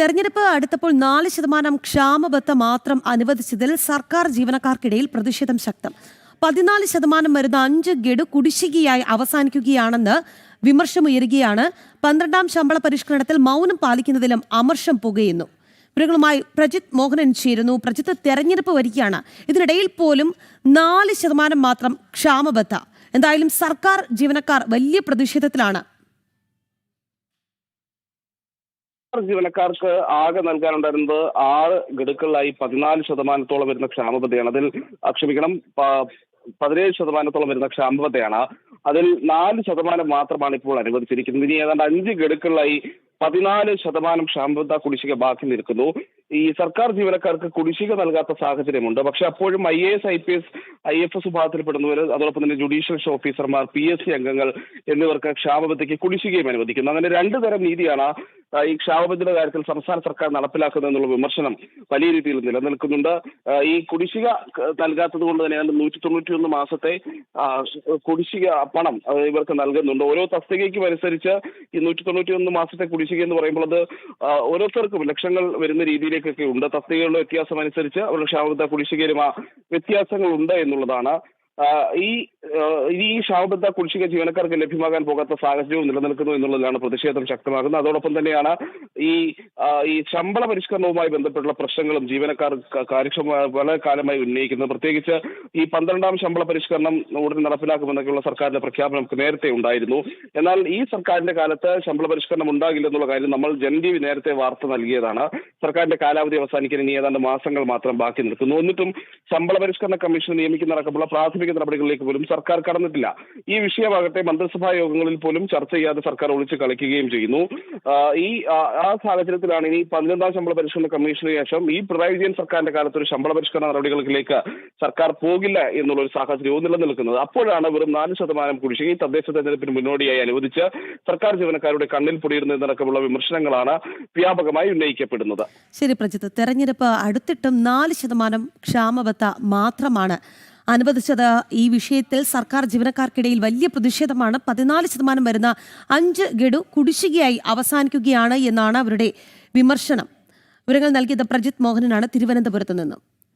തെരഞ്ഞെടുപ്പ് അടുത്തപ്പോൾ 4% ക്ഷാമബത്ത മാത്രം അനുവദിച്ചതിൽ സർക്കാർ ജീവനക്കാർക്കിടയിൽ പ്രതിഷേധം ശക്തം. 14% വരുന്ന 5 ഗഡു കുടിശ്ശികയായി അവസാനിക്കുകയാണെന്ന് വിമർശമുയരുകയാണ്. 12ാം ശമ്പള പരിഷ്കരണത്തിൽ മൗനം പാലിക്കുന്നതിലും അമർഷം പുകയുന്നു. വിവരങ്ങളുമായി പ്രജിത് മോഹനൻ ചേരുന്നു. പ്രജിത്ത്, തെരഞ്ഞെടുപ്പ് വരികയാണ്. ഇതിനിടയിൽ പോലും 4% മാത്രം ക്ഷാമബത്ത. എന്തായാലും സർക്കാർ ജീവനക്കാർ വലിയ പ്രതിഷേധത്തിലാണ്. ജീവനക്കാർക്ക് ആകെ നൽകാനുണ്ടായിരുന്നത് 6 ഗഡുക്കളിലായി 14% വരുന്ന ക്ഷാമബത്തയാണ്. അതിൽ 17% വരുന്ന ക്ഷാമബത്തയാണ്. അതിൽ 4% മാത്രമാണ് ഇപ്പോൾ അനുവദിച്ചിരിക്കുന്നത്. ഇനി ഏതാണ്ട് 5 ഗഡുക്കളിലായി 14% ക്ഷാമബത്ത കുടിശ്ശിക ബാക്കി നിൽക്കുന്നു. ഈ സർക്കാർ ജീവനക്കാർക്ക് കുടിശ്ശിക നൽകാത്ത സാഹചര്യമുണ്ട്. പക്ഷെ അപ്പോഴും IAS, IPS, IFS വിഭാഗത്തിൽപ്പെടുന്നവർ, അതോടൊപ്പം തന്നെ ജുഡീഷ്യൽ ഓഫീസർമാർ, PSC അംഗങ്ങൾ എന്നിവർക്ക് ക്ഷാമബത്തയ്ക്ക് കുടിശ്ശികയും അനുവദിക്കുന്നു. അങ്ങനെ 2 തരം നീതിയാണ് ഈ ക്ഷാമബത്തയുടെ കാര്യത്തിൽ സംസ്ഥാന സർക്കാർ നടപ്പിലാക്കുന്നത് എന്നുള്ള വിമർശനം വലിയ രീതിയിൽ നിലനിൽക്കുന്നുണ്ട്. ഈ കുടിശ്ശിക നൽകാത്തത് കൊണ്ട് തന്നെ 191 മാസത്തെ കുടിശ്ശിക പണം ഇവർക്ക് നൽകുന്നുണ്ട്. ഓരോ തസ്തികയ്ക്കും അനുസരിച്ച് ഈ 191 മാസത്തെ കുടിശ്ശിക എന്ന് പറയുമ്പോൾ അത് ഓരോരുത്തർക്കും ലക്ഷങ്ങൾ വരുന്ന രീതിയിലേക്കൊക്കെ ഉണ്ട്. തസ്തികകളുടെ വ്യത്യാസം അനുസരിച്ച് അവരുടെ ക്ഷാമബത്ത കുടിശ്ശികയിലും വ്യത്യാസങ്ങൾ ഉണ്ട് എന്നുള്ളതാണ്. ഈ ക്ഷാമബത്ത കുടിശ്ശിക ജീവനക്കാർക്ക് ലഭ്യമാകാൻ പോകാത്ത സാഹചര്യവും നിലനിൽക്കുന്നു എന്നുള്ളതാണ് പ്രതിഷേധം ശക്തമാകുന്നത്. അതോടൊപ്പം തന്നെയാണ് ഈ ശമ്പള പരിഷ്കരണവുമായി ബന്ധപ്പെട്ടുള്ള പ്രശ്നങ്ങളും ജീവനക്കാർ കാര്യക്ഷമമായി വളരെ കാലമായി ഉന്നയിക്കുന്നത്. പ്രത്യേകിച്ച് ഈ 12ാം ശമ്പള പരിഷ്കരണം ഉടൻ നടപ്പിലാക്കുമെന്നൊക്കെയുള്ള സർക്കാരിന്റെ പ്രഖ്യാപനം നേരത്തെ ഉണ്ടായിരുന്നു. എന്നാൽ ഈ സർക്കാരിന്റെ കാലത്ത് ശമ്പള പരിഷ്കരണം ഉണ്ടാകില്ലെന്നുള്ള കാര്യം നമ്മൾ ജനജീവി നേരത്തെ വാർത്ത നൽകിയതാണ്. സർക്കാരിന്റെ കാലാവധി അവസാനിക്കാൻ ഇനി ഏതാണ്ട് മാസങ്ങൾ മാത്രം ബാക്കി നിൽക്കുന്നു. എന്നിട്ടും ശമ്പള പരിഷ്കരണ കമ്മീഷൻ നിയമിക്കുന്നതടക്കമുള്ള പ്രാഥമിക നടപടികളിലേക്ക് പോലും സർക്കാർ കടന്നിട്ടില്ല. ഈ വിഷയമാകട്ടെ മന്ത്രിസഭാ യോഗങ്ങളിൽ പോലും ചർച്ച ചെയ്യാതെ സർക്കാർ ഒളിച്ചു കളിക്കുകയും ചെയ്യുന്നു. ആ സാഹചര്യത്തിലാണ് ഇനി 11ാം ശമ്പള പരിഷ്കരണ കമ്മീഷന് ശേഷം ഈ പിണറായി വിജയൻ സർക്കാരിന്റെ കാലത്ത് ഒരു ശമ്പള പരിഷ്കരണ നടപടികളിലേക്ക് സർക്കാർ പോകില്ല എന്നുള്ള ഒരു സാഹചര്യവും നിലനിൽക്കുന്നത്. അപ്പോഴാണ് വെറും 4% കുടിശ്ശിക തദ്ദേശ തെരഞ്ഞെടുപ്പിന് മുന്നോടിയായി അനുവദിച്ച് സർക്കാർ ജീവനക്കാരുടെ കണ്ണിൽ പൊടിയിടുന്നതടക്കമുള്ള വിമർശനങ്ങളാണ് വ്യാപകമായി ഉന്നയിക്കപ്പെടുന്നത്. ശരി പ്രജിത്ത്, തെരഞ്ഞെടുപ്പ് അടുത്തിട്ടും 4% ക്ഷാമബത്ത മാത്രമാണ് അനുവദിച്ചത്. ഈ വിഷയത്തിൽ സർക്കാർ ജീവനക്കാർക്കിടയിൽ വലിയ പ്രതിഷേധമാണ്. 14% വരുന്ന 5 ഗഡു കുടിശ്ശികയായി അവസാനിക്കുകയാണ് എന്നാണ് അവരുടെ വിമർശനം. വിവരങ്ങൾ നൽകിയത് പ്രജിത് മോഹനനാണ്, തിരുവനന്തപുരത്ത് നിന്നും.